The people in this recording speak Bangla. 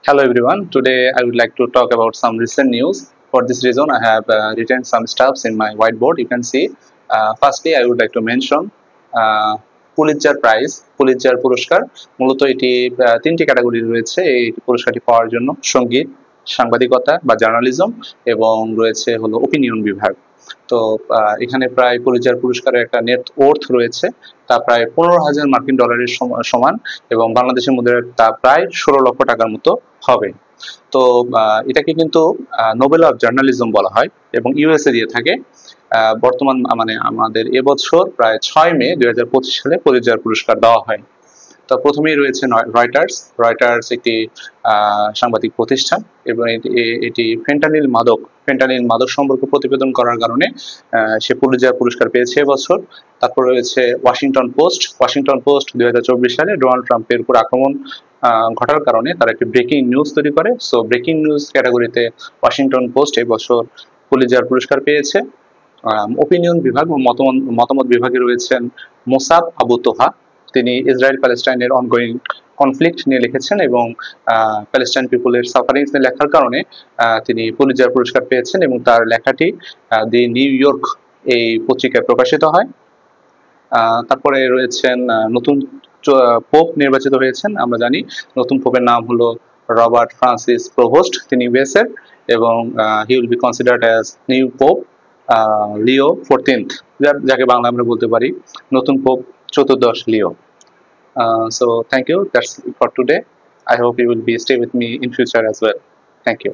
Hello everyone. Today I would like to talk about some recent news. For this reason, I have written some stuffs in my whiteboard. You can see. Firstly, I would like to mention Pulitzer prize, Pulitzer পুরস্কার। মূলত এটি তিনটি ক্যাটাগরি রয়েছে এই পুরস্কারটি পাওয়ার জন্য: সঙ্গীত, সাংবাদিকতা বা জার্নালিজম এবং রয়েছে হলো ওপিনিয়ন বিভাগ। তো এখানে প্রায় পুলিৎজার পুরস্কারের একটা নেট ওর্থ রয়েছে, তা প্রায় 15,000 মার্কিন ডলারের সমান এবং বাংলাদেশের মুদ্রায় তা প্রায় 16 লক্ষ টাকার মতো হবে। তো এটাকে কিন্তু নোবেল অফ জার্নালিজম বলা হয় এবং ইউএসএ দিয়ে থাকে। বর্তমান মানে আমাদের এবছর প্রায় 6 মে 2025 সালে পুলিৎজার পুরস্কার দেওয়া হয়। তো প্রথমেই রয়েছে রয়টার্স একটি সাংবাদিক প্রতিষ্ঠান এবং এটি ফেন্টানিল মাদক সম্পর্কে প্রতিবেদন করার কারণে সে পুলিৎজার পুরস্কার পেয়েছে এবছর। তারপর রয়েছে ওয়াশিংটন পোস্ট 2024 সালে ডোনাল্ড ট্রাম্পের উপর আক্রমণ ঘটার কারণে তারা একটি ব্রেকিং নিউজ তৈরি করে। সো ব্রেকিং নিউজ ক্যাটাগরিতে ওয়াশিংটন পোস্ট এবছর পুলিৎজার পুরস্কার পেয়েছে। ওপিনিয়ন বিভাগ ও মতামত বিভাগে রয়েছেন মোসাব আবু তোহা। তিনি ইসরায়েল প্যালেস্টাইনের অনগোয়িং কনফ্লিক্ট নিয়ে লিখেছেন এবং প্যালেস্টাইন পিপলের সাফারিংস নিয়ে লেখার কারণে তিনি পুলিৎজার পুরস্কার পেয়েছেন এবং তার লেখাটি দি নিউ ইয়র্ক এই পত্রিকায় প্রকাশিত হয়। তারপরে রয়েছেন নতুন পোপ নির্বাচিত হয়েছেন। আমরা জানি নতুন পোপের নাম হলো রবার্ট ফ্রান্সিস প্রভোস্ট। তিনি ইউএসের এবং he will be considered as new pope Leo 14th, যাকে বাংলা আমরা বলতে পারি নতুন পোপ চতুর্দশ লিও। So thank you. That's it for today. I hope you will be stay with me in future as well. Thank you.